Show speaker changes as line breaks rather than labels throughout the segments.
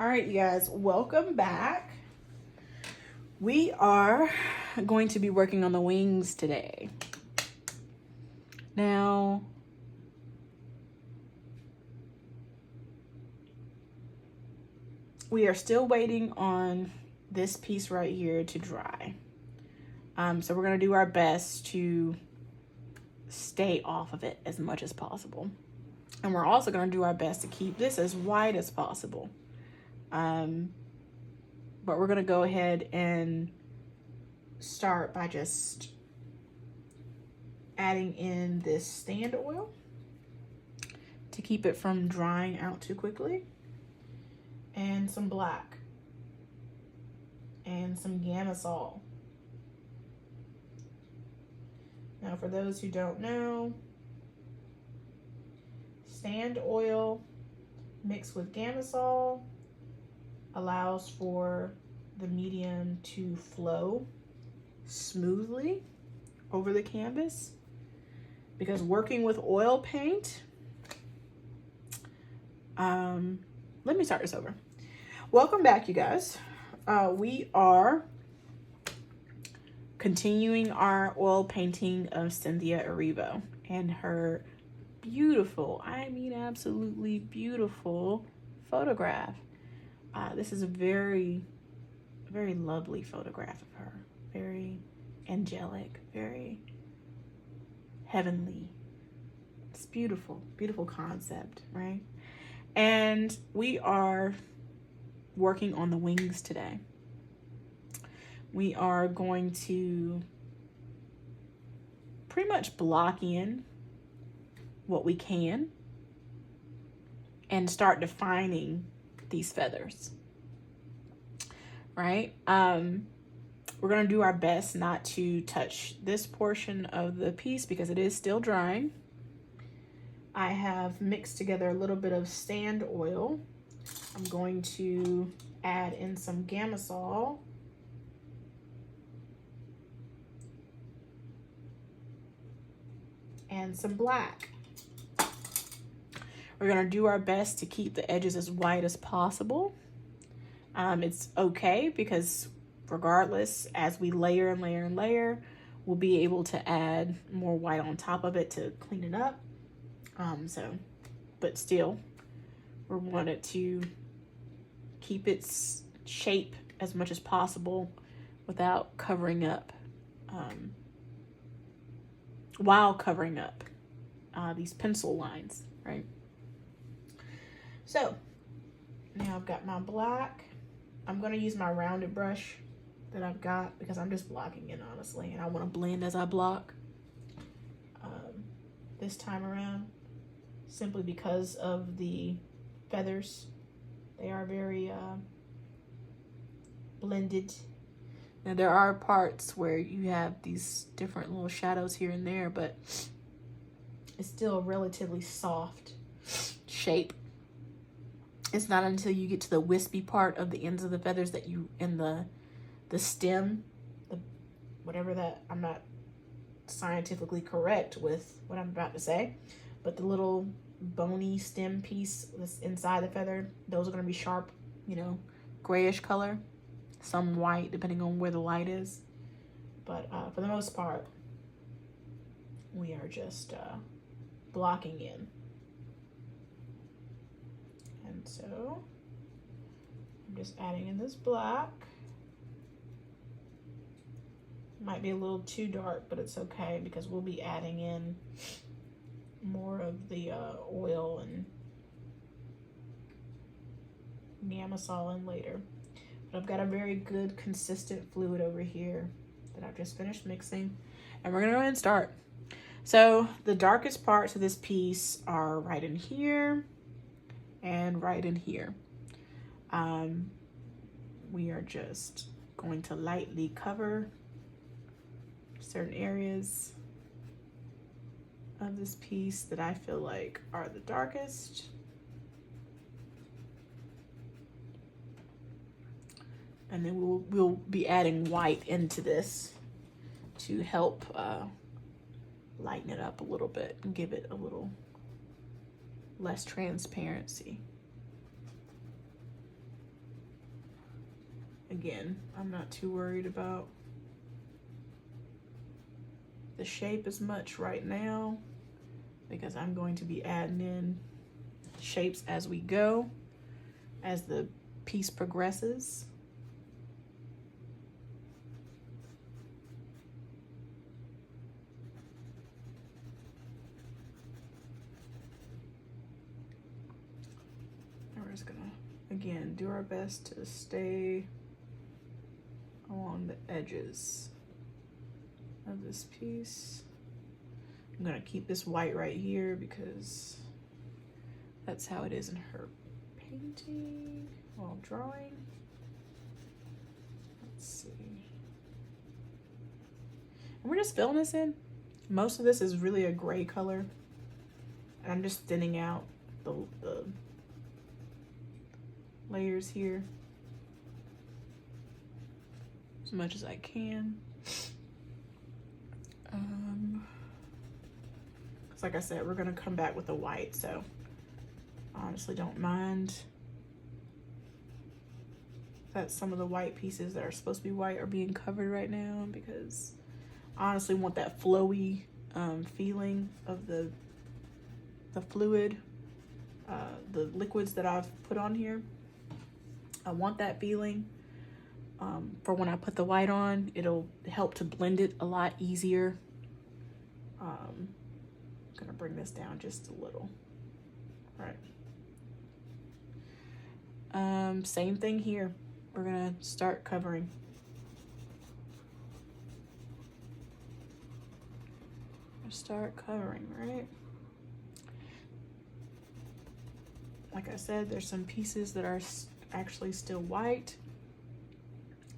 All right, you guys, welcome back. We are going to be working on the wings today. Now, we are still waiting on this piece right here to dry. So we're going to do our best to stay off of it as much as possible. And we're also going to do our best to keep this as wide as possible. But we're going to go ahead and start by just adding in this stand oil to keep it from drying out too quickly, and some black and some Gamasol. Now, for those who don't know, stand oil mixed with Gamasol allows for the medium to flow smoothly over the canvas, because working with oil paint, let me start this over. Welcome back, you guys. We are continuing our oil painting of Cynthia Erivo and her beautiful, I mean absolutely beautiful photograph. This is a very, very lovely photograph of her. Very angelic, very heavenly. It's beautiful, beautiful concept, right? And we are working on the wings today. We are going to pretty much block in what we can and start defining these feathers, right? We're going to do our best not to touch this portion of the piece because it is still drying. I have mixed together a little bit of stand oil. I'm going to add in some Gamasol. And some black. We're going to do our best to keep the edges as white as possible. It's okay because regardless, as we layer and layer and layer, we'll be able to add more white on top of it to clean it up. But still, we wanted to keep its shape as much as possible without covering up, while covering up these pencil lines, right? So now I've got my black. I'm going to use my rounded brush that I've got because I'm just blocking it, honestly, and I want to blend as I block this time around, simply because of the feathers. They are very blended. Now there are parts where you have these different little shadows here and there, but it's still a relatively soft shape. It's not until you get to the wispy part of the ends of the feathers that you, in the stem, whatever that, I'm not scientifically correct with what I'm about to say, but the little bony stem piece that's inside the feather, those are going to be sharp, grayish color, some white depending on where the light is. But for the most part, we are just blocking in. And so I'm just adding in this black. Might be a little too dark, but it's okay because we'll be adding in more of the oil and Gamasol in later. But I've got a very good consistent fluid over here that I've just finished mixing, and we're gonna go ahead and start. So the darkest parts of this piece are right in here and right in here. We are just going to lightly cover certain areas of this piece that I feel like are the darkest. And then we'll be adding white into this to help lighten it up a little bit and give it a little less transparency. Again, I'm not too worried about the shape as much right now because I'm going to be adding in shapes as we go, as the piece progresses. And we're just gonna, again, do our best to stay along the edges of this piece. I'm gonna keep this white right here because that's how it is in her painting, well, drawing. Let's see. And we're just filling this in. Most of this is really a gray color. And I'm just thinning out the layers here as much as I can. Cause like I said, we're gonna come back with the white, so I honestly don't mind that some of the white pieces that are supposed to be white are being covered right now, because I honestly want that flowy feeling of the fluid, the liquids that I've put on here. I want that feeling for when I put the white on. It'll help to blend it a lot easier. I'm gonna bring this down just a little. All right. Same thing here. We're gonna start covering. Right? Like I said, there's some pieces that are actually still white,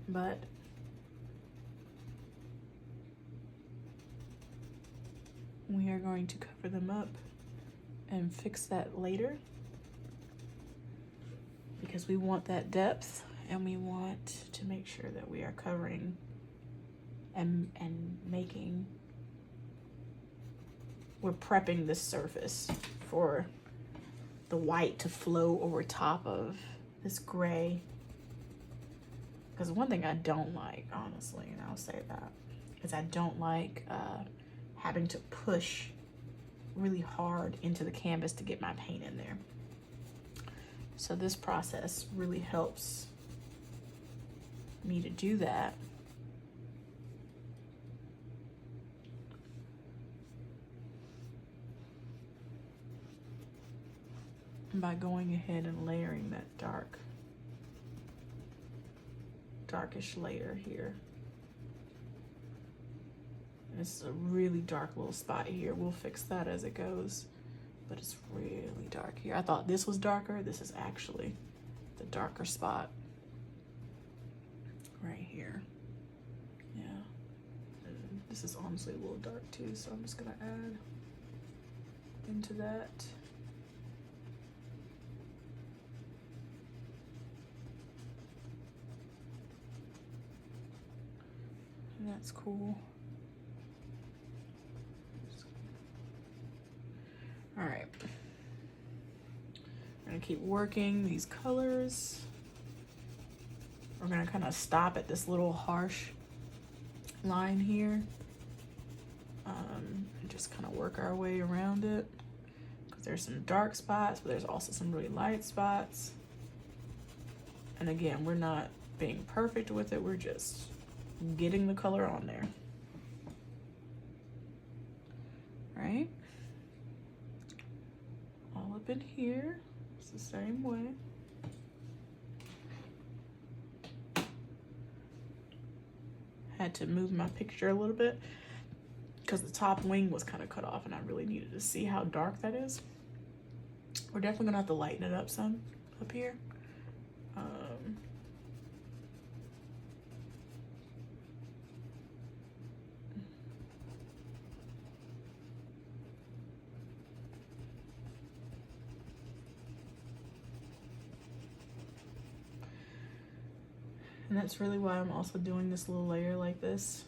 but we are going to cover them up and fix that later because we want that depth and we want to make sure that we are covering and making, we're prepping the surface for the white to flow over top of this gray. Because one thing I don't like, honestly, and I'll say that, is I don't like having to push really hard into the canvas to get my paint in there. So this process really helps me to do that. By going ahead and layering that darkish layer here. This is a really dark little spot here. We'll fix that as it goes, but it's really dark here. I thought this was darker. This is actually the darker spot right here. Yeah, and this is honestly a little dark too, so I'm just gonna add into that. And that's cool. All right, I'm gonna keep working these colors. We're gonna kind of stop at this little harsh line here, and just kind of work our way around it, because there's some dark spots, but there's also some really light spots. And again, we're not being perfect with it, we're just getting the color on there. Right? All up in here, it's the same way. Had to move my picture a little bit because the top wing was kind of cut off and I really needed to see how dark that is. We're definitely gonna have to lighten it up some up here. And that's really why I'm also doing this little layer like this.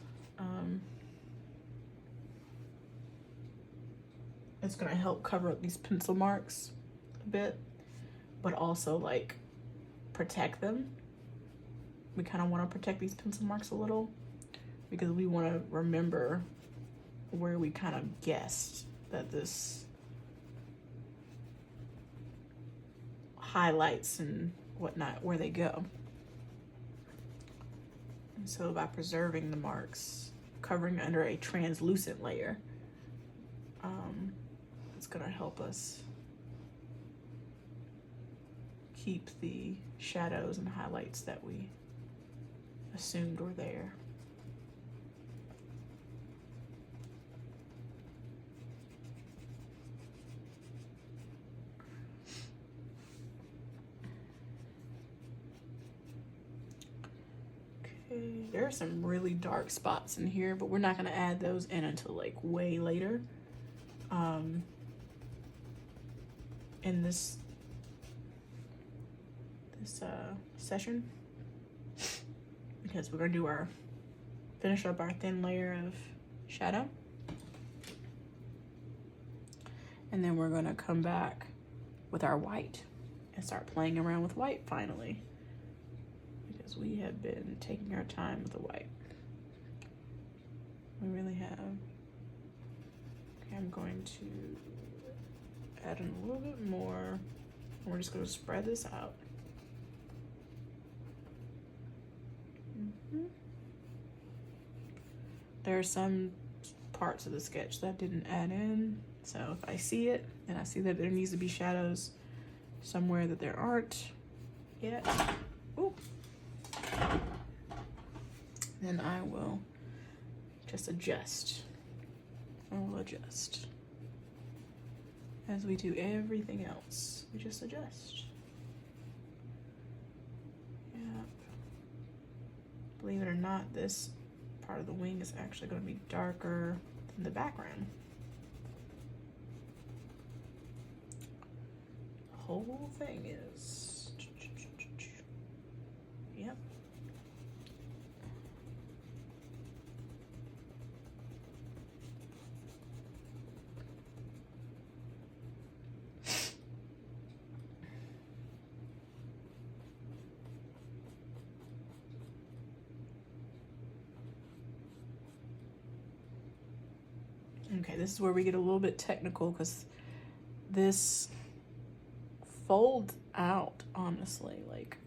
It's gonna help cover up these pencil marks a bit, but also like protect them. we kind of want to protect these pencil marks a little because we want to remember where we kind of guessed that this highlights and whatnot, where they go. And so by preserving the marks, covering under a translucent layer, it's going to help us keep the shadows and highlights that we assumed were there. Okay, there are some really dark spots in here, but we're not going to add those in until like way later in this session, because we're going to finish up our thin layer of shadow, and then we're going to come back with our white and start playing around with white finally, because we have been taking our time with the white. We really have. Okay, I'm going to add in a little bit more. We're just going to spread this out. There are some parts of the sketch that I didn't add in, so if I see it and I see that there needs to be shadows somewhere that there aren't yet, then I will just adjust. I will adjust. As we do everything else, we just adjust. Yep. Believe it or not, this part of the wing is actually going to be darker than the background. The whole thing is. Yep. Okay, this is where we get a little bit technical because this folds out, honestly. Like,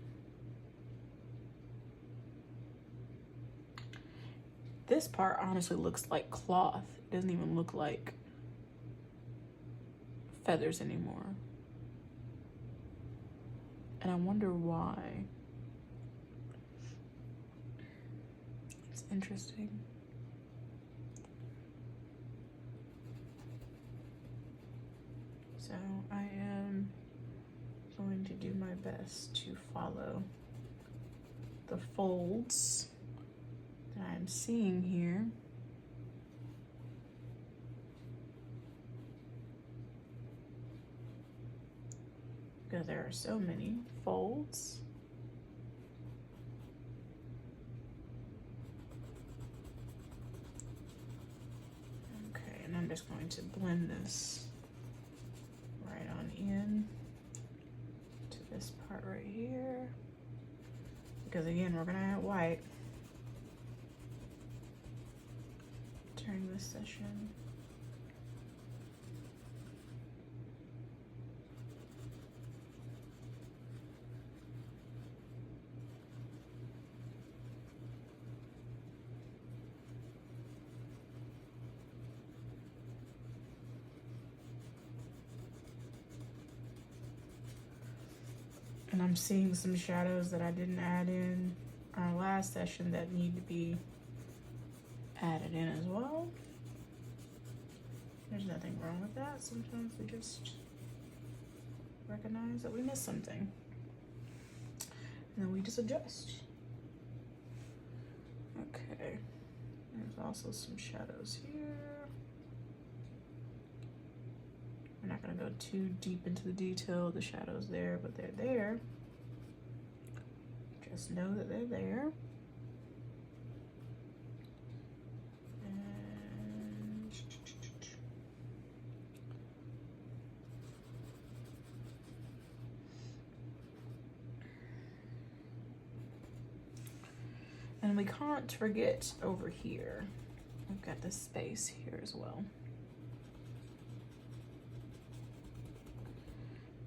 this part honestly looks like cloth. It doesn't even look like feathers anymore. And I wonder why. It's interesting. So I am going to do my best to follow the folds that I'm seeing here. Because there are so many folds. Okay, and I'm just going to blend this right on in to this part right here, because again we're gonna add white during this session. And I'm seeing some shadows that I didn't add in our last session that need to be added in as well. There's nothing wrong with that. Sometimes we just recognize that we missed something. And then we just adjust. Okay. There's also some shadows here. We're not going to go too deep into the detail of the shadows there, but they're there. Just know that they're there. And And we can't forget over here. We've got this space here as well.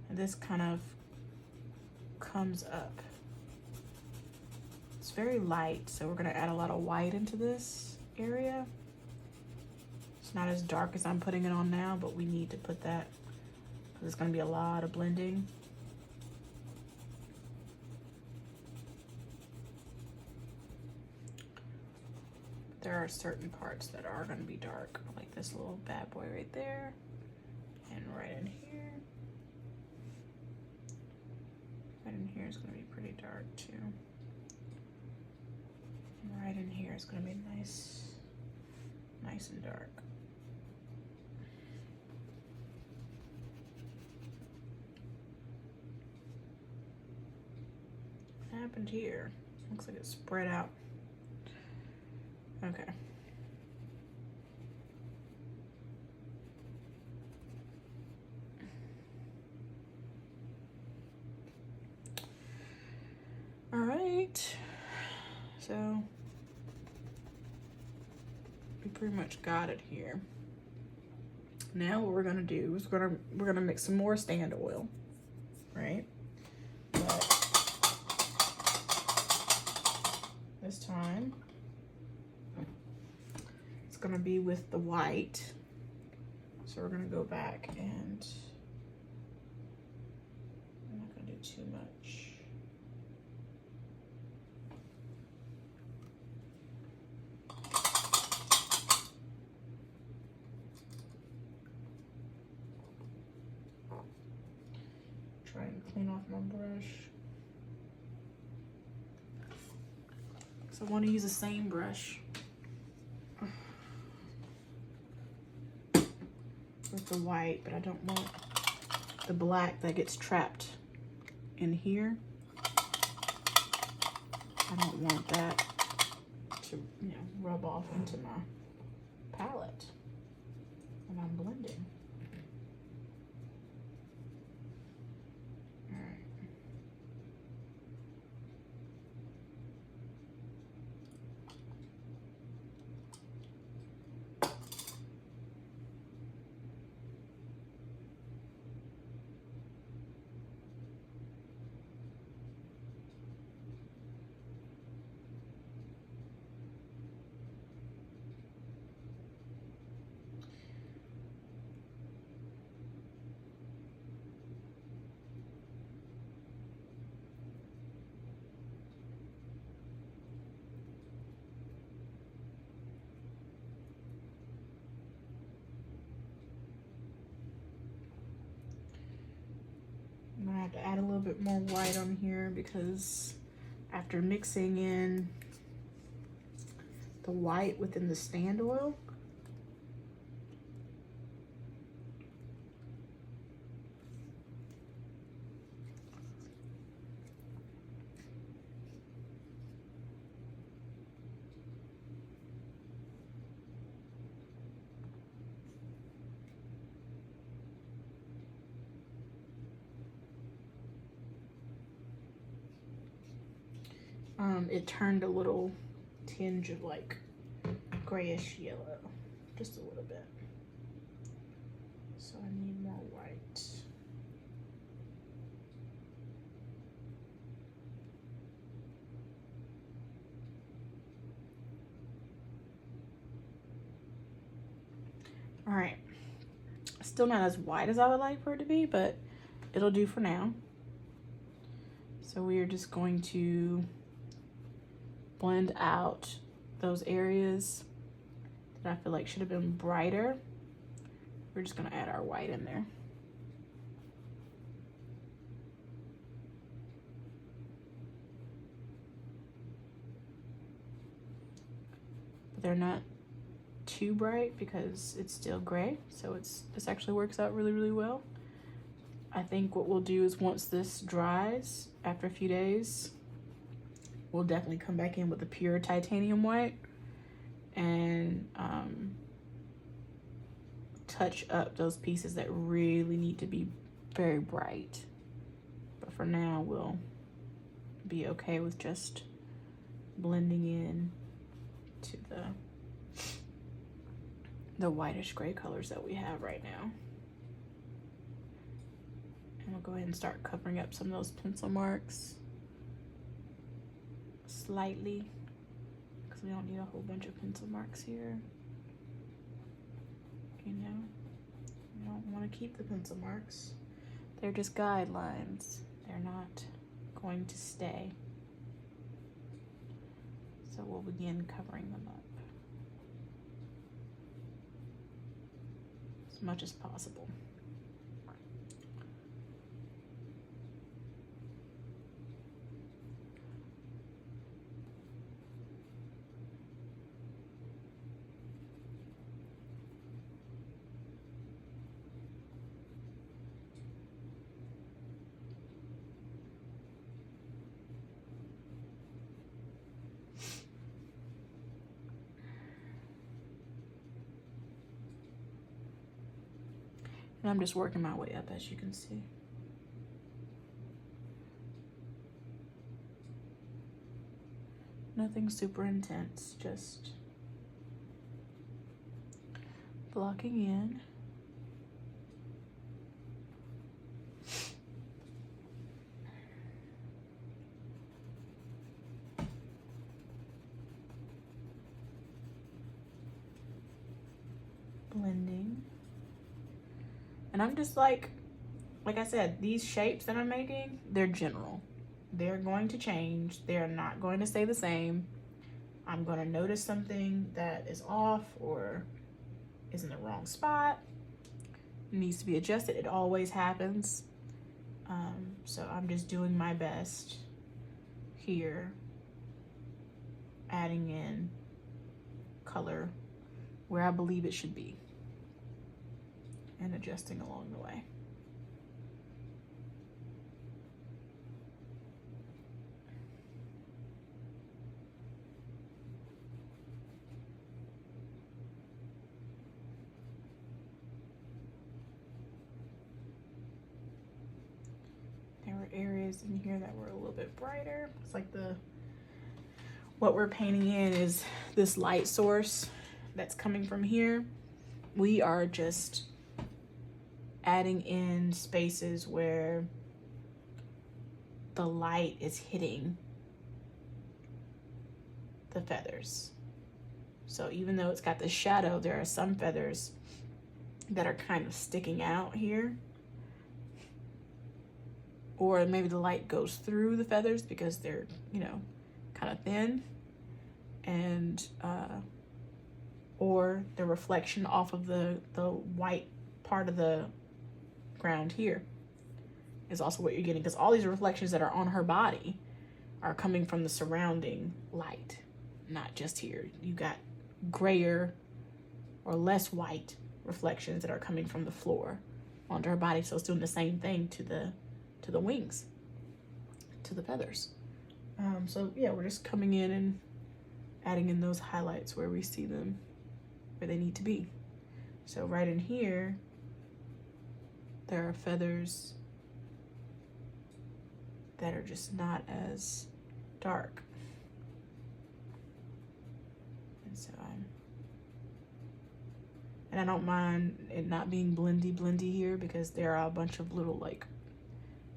And this kind of comes up. It's very light, so we're gonna add a lot of white into this area. It's not as dark as I'm putting it on now, but we need to put that because it's gonna be a lot of blending. There are certain parts that are gonna be dark, like this little bad boy right there, and right in here. Right in here is gonna be pretty dark too. And right in here is gonna be nice and dark. What happened here? Looks like it's spread out. Okay. All right. So we pretty much got it here. Now what we're gonna do is we're gonna mix some more stand oil, right? But this time it's gonna be with the white. So we're gonna go back and I'm not gonna do too much. Try and clean off my brush. So I want to use the same brush with the white, but I don't want the black that gets trapped in here. I don't want that to, you know, rub off into my palette when I'm blending. I'm gonna have to add a little bit more white on here because after mixing in the white within the stand oil, it turned a little tinge of like grayish yellow, just a little bit. So I need more white. All right, still not as white as I would like for it to be, but it'll do for now. So we are just going to blend out those areas that I feel like should have been brighter. We're just gonna add our white in there. But they're not too bright because it's still gray, so this actually works out really, really well. I think what we'll do is once this dries after a few days, we'll definitely come back in with the pure titanium white and touch up those pieces that really need to be very bright. But for now, we'll be okay with just blending in to the whitish gray colors that we have right now. And we'll go ahead and start covering up some of those pencil marks slightly, because we don't need a whole bunch of pencil marks here. You know, we don't want to keep the pencil marks. They're just guidelines. They're not going to stay. So we'll begin covering them up as much as possible. And I'm just working my way up, as you can see. Nothing super intense, just blocking in. Blending. And I'm just like I said, these shapes that I'm making, they're general. They're going to change. They're not going to stay the same. I'm going to notice something that is off or is in the wrong spot. It needs to be adjusted. It always happens. So I'm just doing my best here, adding in color where I believe it should be, and adjusting along the way. There were areas in here that were a little bit brighter. It's like what we're painting in is this light source that's coming from here. We are just adding in spaces where the light is hitting the feathers. So even though it's got the shadow, there are some feathers that are kind of sticking out here. Or maybe the light goes through the feathers because they're, you know, kind of thin. And, or the reflection off of the white part of the ground here is also what you're getting, because all these reflections that are on her body are coming from the surrounding light, not just here. You got grayer or less white reflections that are coming from the floor onto her body, so it's doing the same thing to the wings, to the feathers. So yeah, we're just coming in and adding in those highlights where we see them where they need to be. So right in here, there are feathers that are just not as dark. And so I don't mind it not being blendy here, because there are a bunch of little like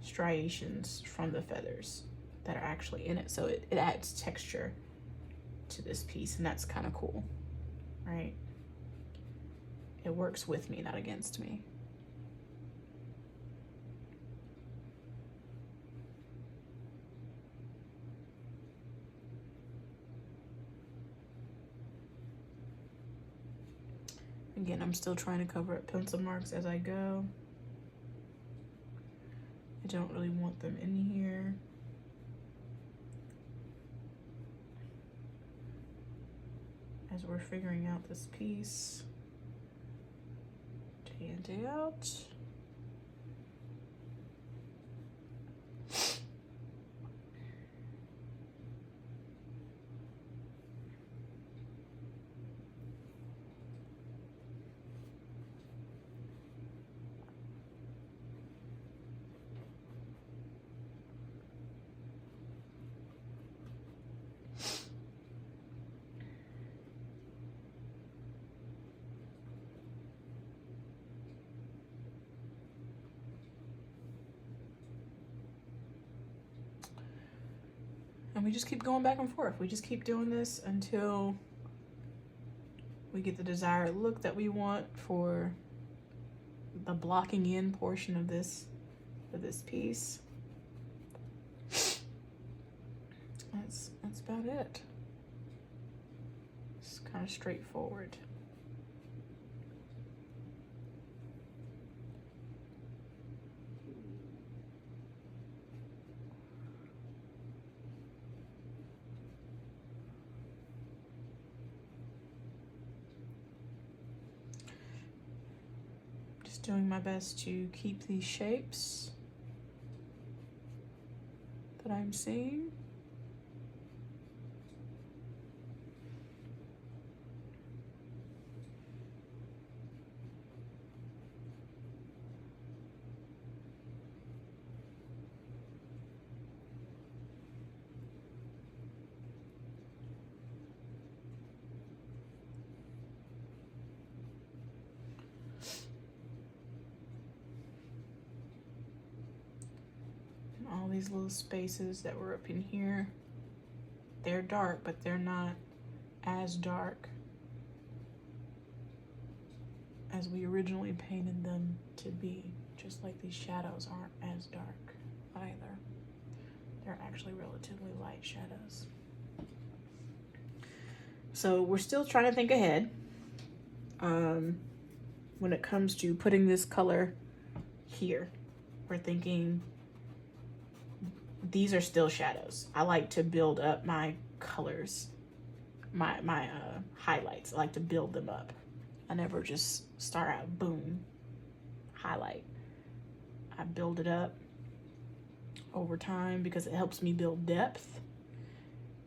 striations from the feathers that are actually in it. So it adds texture to this piece, and that's kind of cool, right? It works with me, not against me. Again, I'm still trying to cover up pencil marks as I go. I don't really want them in here. As we're figuring out this piece, day in, day out. And we just keep going back and forth. We just keep doing this until we get the desired look that we want for the blocking in portion of this piece. That's about it. It's kind of straightforward. Just doing my best to keep these shapes that I'm seeing. All these little spaces that were up in here, they're dark, but they're not as dark as we originally painted them to be. Just like these shadows aren't as dark either. They're actually relatively light shadows. So we're still trying to think ahead when it comes to putting this color here. We're thinking these are still shadows. I like to build up my colors, my highlights. I like to build them up. I never just start out, boom, highlight. I build it up over time because it helps me build depth.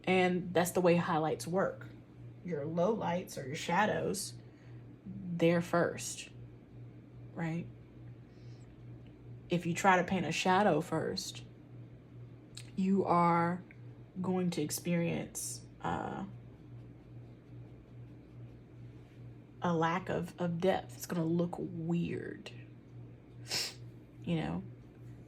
And that's the way highlights work. Your low lights or your shadows, they're first, right? If you try to paint a shadow first, you are going to experience a lack of depth. It's going to look weird, you know,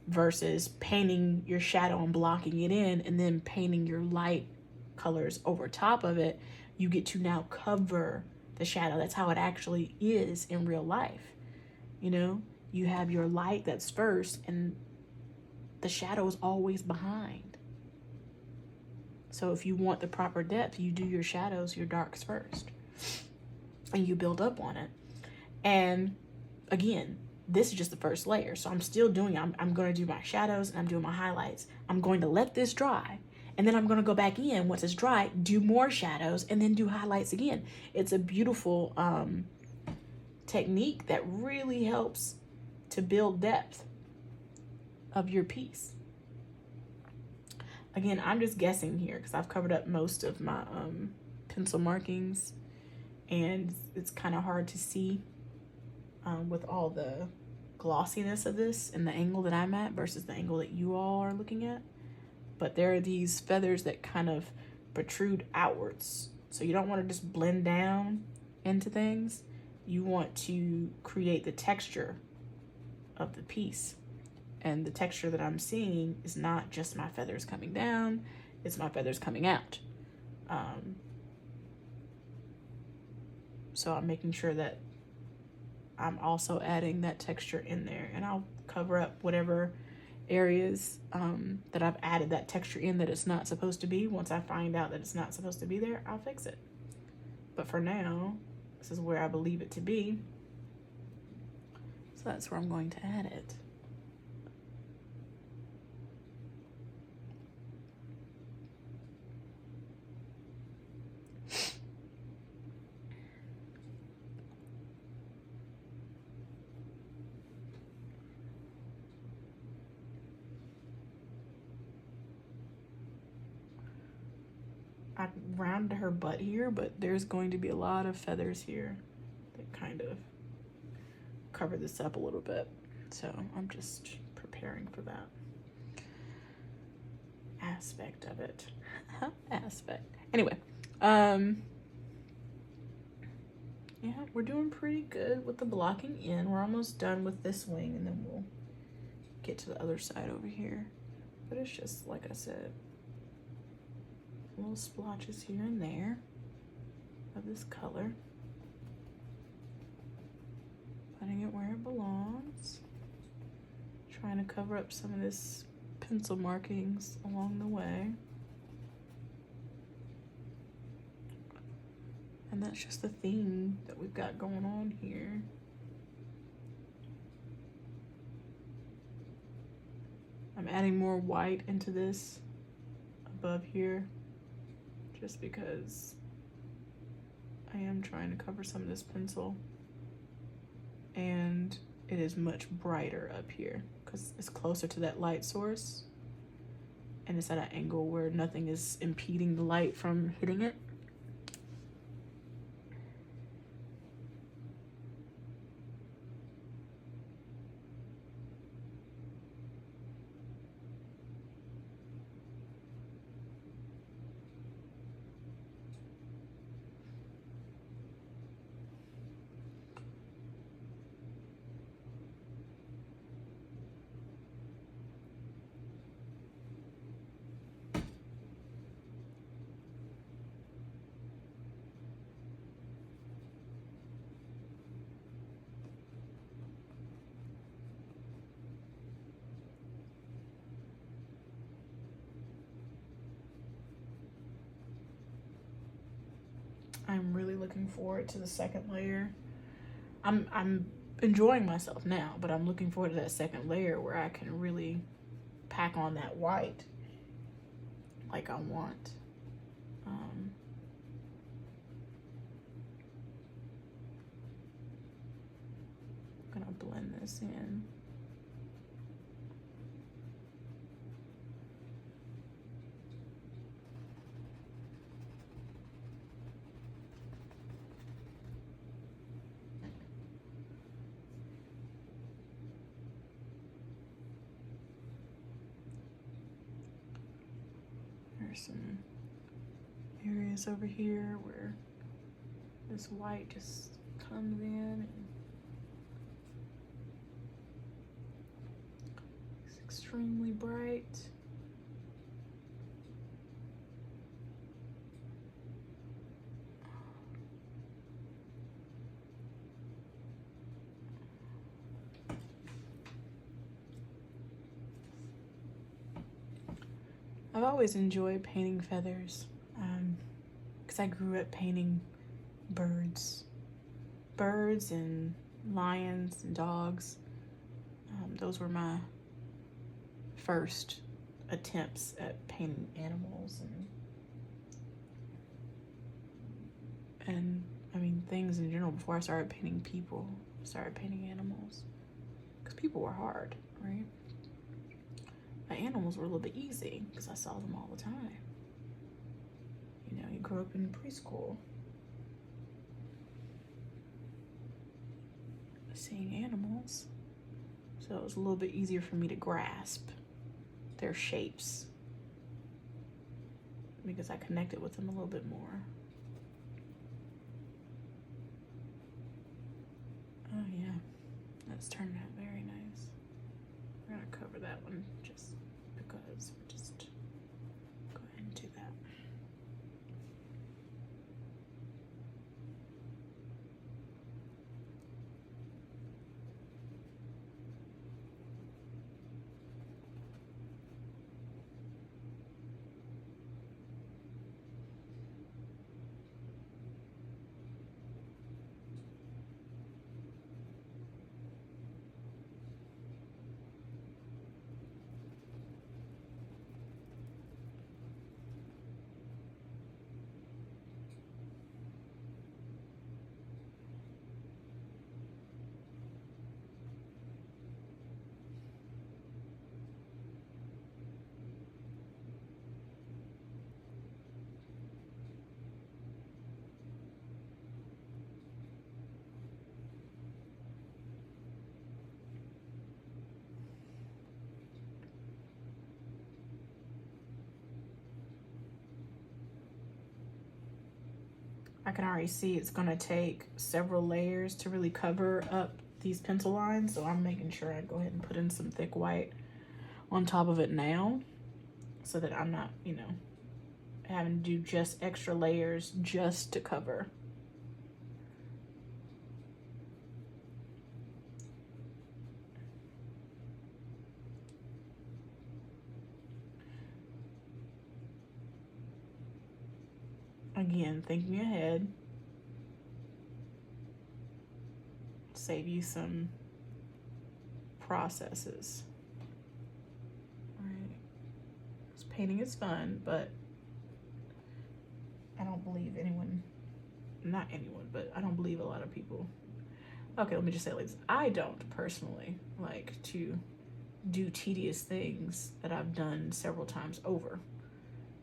versus painting your shadow and blocking it in and then painting your light colors over top of it. You get to now cover the shadow. That's how it actually is in real life. You know, you have your light that's first and the shadow is always behind. So if you want the proper depth, you do your shadows, your darks first, and you build up on it. And again, this is just the first layer. So I'm still doing, I'm going to do my shadows and I'm doing my highlights. I'm going to let this dry. And then I'm going to go back in once it's dry, do more shadows, and then do highlights again. It's a beautiful technique that really helps to build depth of your piece. Again, I'm just guessing here because I've covered up most of my pencil markings, and it's kind of hard to see with all the glossiness of this and the angle that I'm at versus the angle that you all are looking at. But there are these feathers that kind of protrude outwards. So you don't want to just blend down into things. You want to create the texture of the piece. And the texture that I'm seeing is not just my feathers coming down, it's my feathers coming out. So I'm making sure that I'm also adding that texture in there, and I'll cover up whatever areas that I've added that texture in that it's not supposed to be. Once I find out that it's not supposed to be there, I'll fix it. But for now, this is where I believe it to be. So that's where I'm going to add it. I rounded her butt here, but there's going to be a lot of feathers here that kind of cover this up a little bit. So I'm just preparing for that aspect of it. Anyway, yeah, we're doing pretty good with the blocking in. We're almost done with this wing, and then we'll get to the other side over here. But it's just, like I said, little splotches here and there of this color. Putting it where it belongs. Trying to cover up some of this pencil markings along the way. And that's just the theme that we've got going on here. I'm adding more white into this above here just because I am trying to cover some of this pencil, and it is much brighter up here because it's closer to that light source and it's at an angle where nothing is impeding the light from hitting it. I'm really looking forward to the second layer. I'm enjoying myself now, but I'm looking forward to that second layer where I can really pack on that white like I want. I'm gonna blend this in. There's some areas over here where this white just comes in and it's extremely bright. I've always enjoyed painting feathers because I grew up painting birds and lions and dogs. Those were my first attempts at painting animals and I mean things in general before I started painting people. I started painting animals because people were hard, right? My animals were a little bit easy because I saw them all the time. You know, you grew up in preschool seeing animals, so it was a little bit easier for me to grasp their shapes because I connected with them a little bit more. Oh yeah, that's turned out very nice. We're gonna cover that one just because. We'll just go ahead and do that. I can already see it's gonna take several layers to really cover up these pencil lines, so I'm making sure I go ahead and put in some thick white on top of it now so that I'm not, you know, having to do just extra layers just to cover. Again, thinking ahead. Save you some processes. Right. This painting is fun, but I don't believe anyone, not anyone, but I don't believe a lot of people. Okay, let me just say like this. I don't personally like to do tedious things that I've done several times over.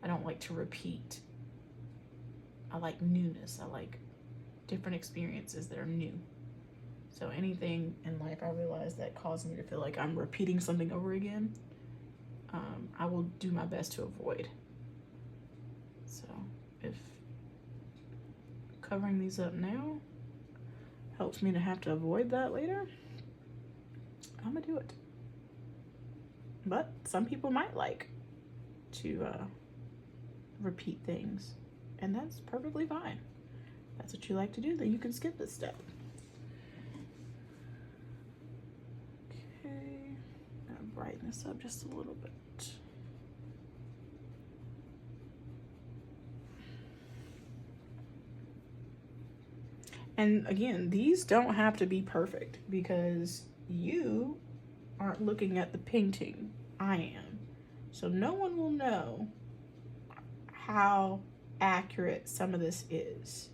I don't like to repeat. I like newness. I like different experiences that are new. So anything in life I realize that causes me to feel like I'm repeating something over again, I will do my best to avoid. So if covering these up now helps me to have to avoid that later, I'm gonna do it. But some people might like to repeat things, and that's perfectly fine. If that's what you like to do, then you can skip this step. Okay, I'm gonna brighten this up just a little bit. And again, these don't have to be perfect because you aren't looking at the painting. I am. So no one will know how accurate some of this is.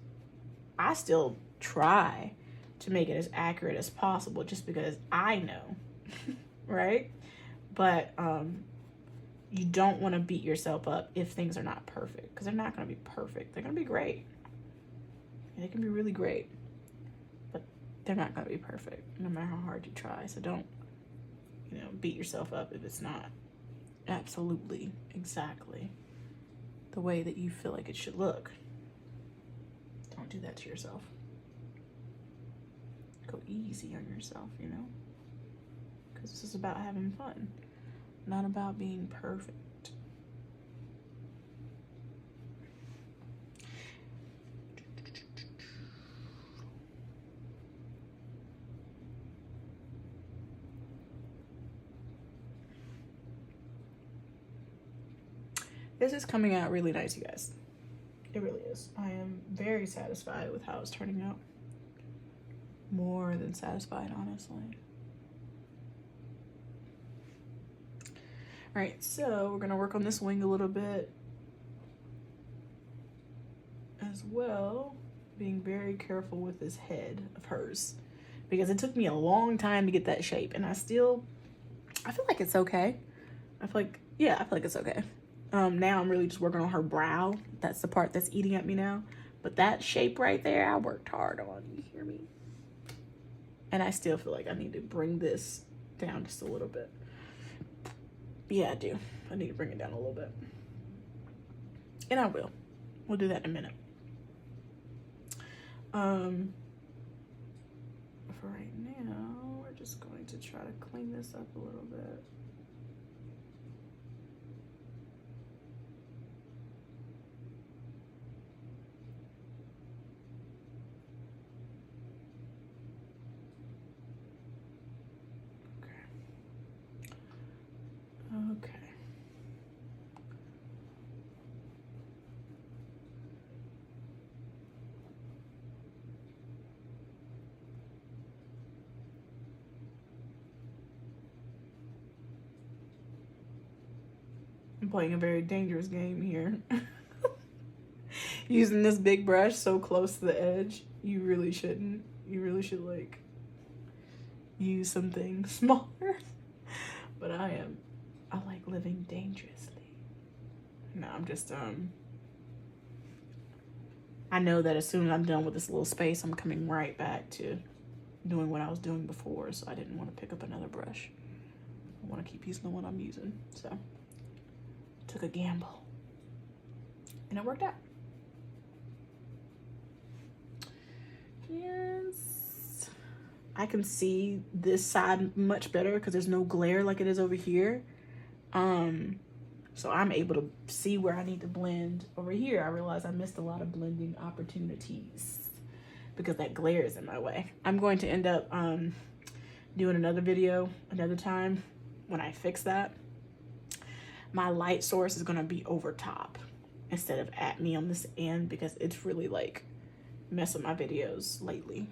I still try to make it as accurate as possible just because I know, right? But you don't want to beat yourself up if things are not perfect, because they're not going to be perfect. They're going to be great. They can be really great, but they're not going to be perfect no matter how hard you try. So don't, beat yourself up if it's not absolutely exactly the way that you feel like it should look. Don't do that to yourself. Go easy on yourself, because this is about having fun, not about being perfect. This is coming out really nice, you guys. It really is. I am very satisfied with how it's turning out. More than satisfied, honestly. All right, so we're gonna work on this wing a little bit as well, being very careful with this head of hers, because it took me a long time to get that shape, and I feel like it's okay. I feel like it's okay. Now I'm really just working on her brow. That's the part that's eating at me now. But that shape right there, I worked hard on. You hear me? And I still feel like I need to bring this down just a little bit. Yeah, I do. I need to bring it down a little bit. And I will. We'll do that in a minute. For right now, we're just going to try to clean this up a little bit. Okay. I'm playing a very dangerous game here. Using this big brush so close to the edge, you really shouldn't. You really should use something smaller. But I like living dangerously. No, I'm just I know that as soon as I'm done with this little space, I'm coming right back to doing what I was doing before, so I didn't want to pick up another brush. I want to keep using the one I'm using, so took a gamble, and it worked out. Yes, I can see this side much better because there's no glare like it is over here. So I'm able to see where I need to blend. Over here, I realize I missed a lot of blending opportunities because that glare is in my way. I'm going to end up doing another video another time when I fix that. My light source is gonna be over top instead of at me on this end because it's really like messing my videos lately.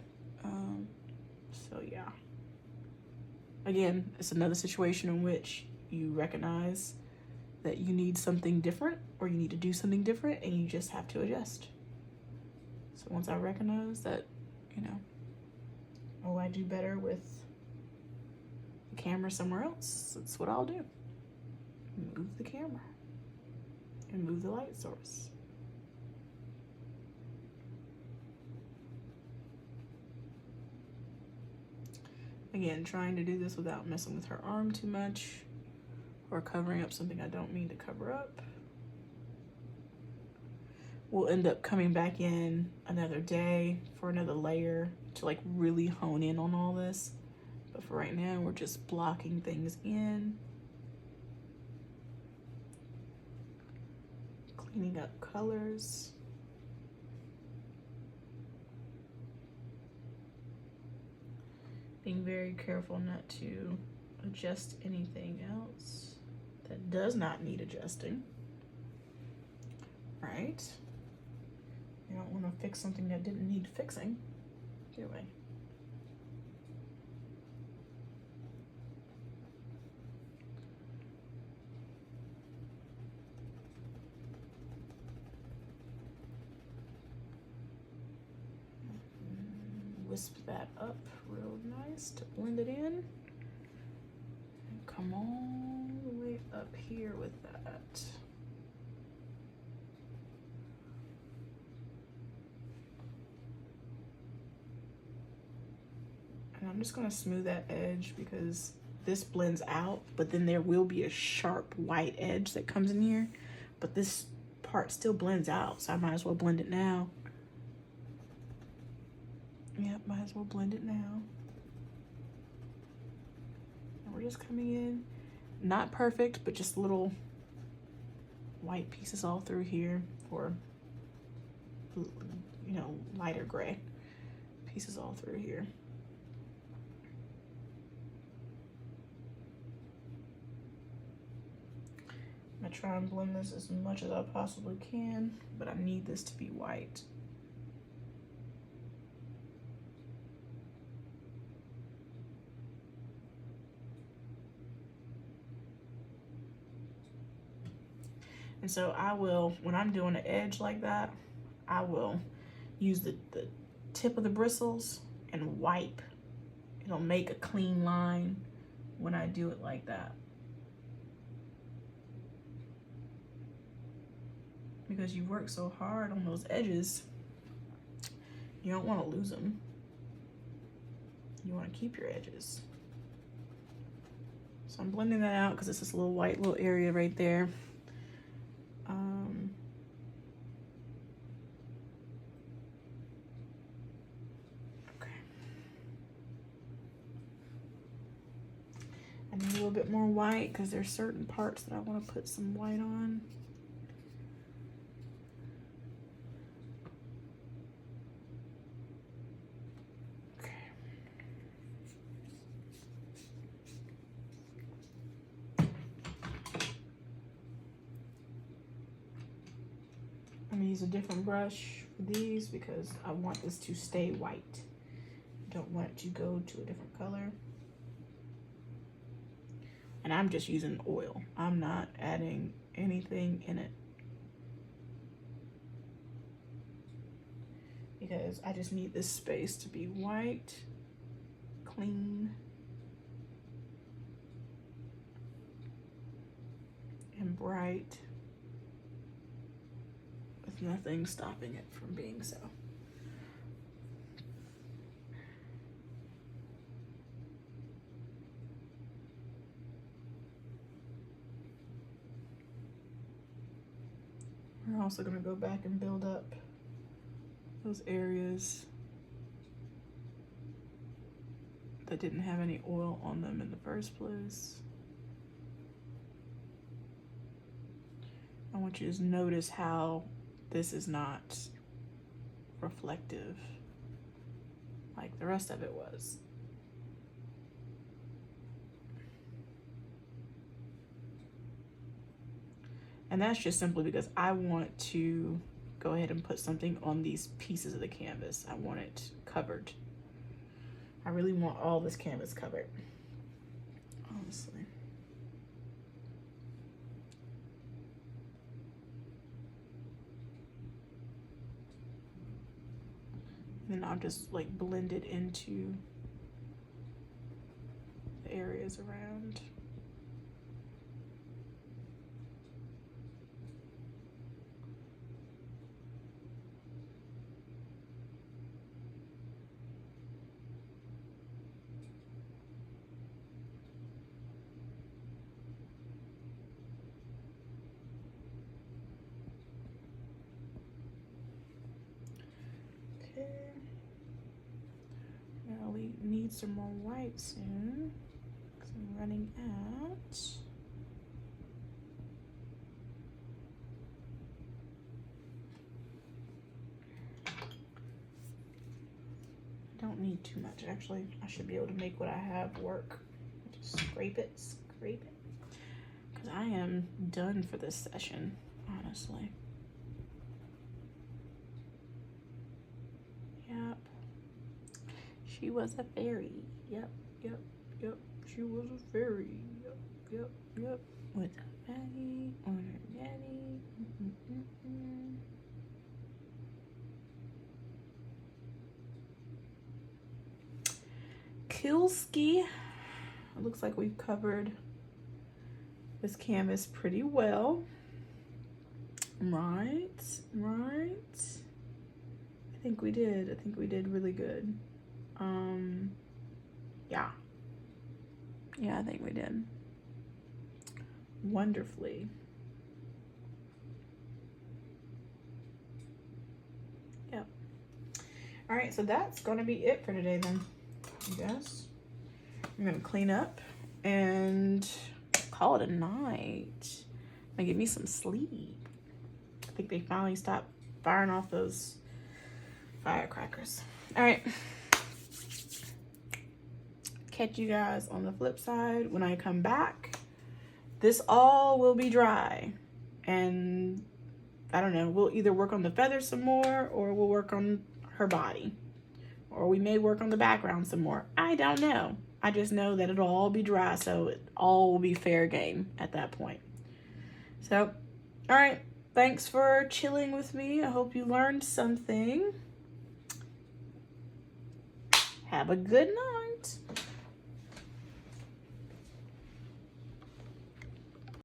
So yeah. Again, it's another situation in which you recognize that you need something different or you need to do something different and you just have to adjust. So once I recognize that, you know, oh, I do better with the camera somewhere else, that's what I'll do. Move the camera and move the light source. Again, trying to do this without messing with her arm too much or covering up something I don't mean to cover up. We'll end up coming back in another day for another layer to like really hone in on all this. But for right now, we're just blocking things in. Cleaning up colors. Being very careful not to adjust anything else that does not need adjusting, right? You don't want to fix something that didn't need fixing. Anyway. Wisp that up real nice to blend it in. And come all the way up here with that. And I'm just gonna smooth that edge because this blends out, but then there will be a sharp white edge that comes in here, but this part still blends out, so I might as well blend it now. Yep, might as well blend it now. And we're just coming in, not perfect, but just little white pieces all through here, or, you know, lighter gray pieces all through here. I'm gonna try and blend this as much as I possibly can, but I need this to be white. And so I will, when I'm doing an edge like that, I will use the tip of the bristles and wipe. It'll make a clean line when I do it like that. Because you work so hard on those edges, you don't want to lose them. You want to keep your edges. So I'm blending that out because it's this little white little area right there. Okay. I need a little bit more white because there's certain parts that I want to put some white on. I'm gonna use a different brush for these because I want this to stay white. I don't want it to go to a different color. And I'm just using oil. I'm not adding anything in it. Because I just need this space to be white, clean, and bright, with nothing stopping it from being so. We're also going to go back and build up those areas that didn't have any oil on them in the first place. I want you to just notice how this is not reflective like the rest of it was. And that's just simply because I want to go ahead and put something on these pieces of the canvas. I want it covered. I really want all this canvas covered, honestly. And I'll just like blend it into the areas around. Now we need some more white soon because I'm running out. I don't need too much. Actually, I should be able to make what I have work. Just scrape it, because I am done for this session, honestly. Yep. She was a fairy. Yep. She was a fairy. Yep. With a baggie on her daddy. Kilski. It looks like we've covered this canvas pretty well. Right. I think we did really good. Yeah, I think we did wonderfully. Yep. All right, so that's gonna be it for today then, I guess. I'm gonna clean up and call it a night. And give me some sleep. I think they finally stopped firing off those firecrackers. All right. Catch you guys on the flip side. When I come back, this all will be dry. And I don't know, we'll either work on the feathers some more or we'll work on her body. Or we may work on the background some more. I don't know. I just know that it'll all be dry, so it all will be fair game at that point. So, all right. Thanks for chilling with me. I hope you learned something. Have a good night.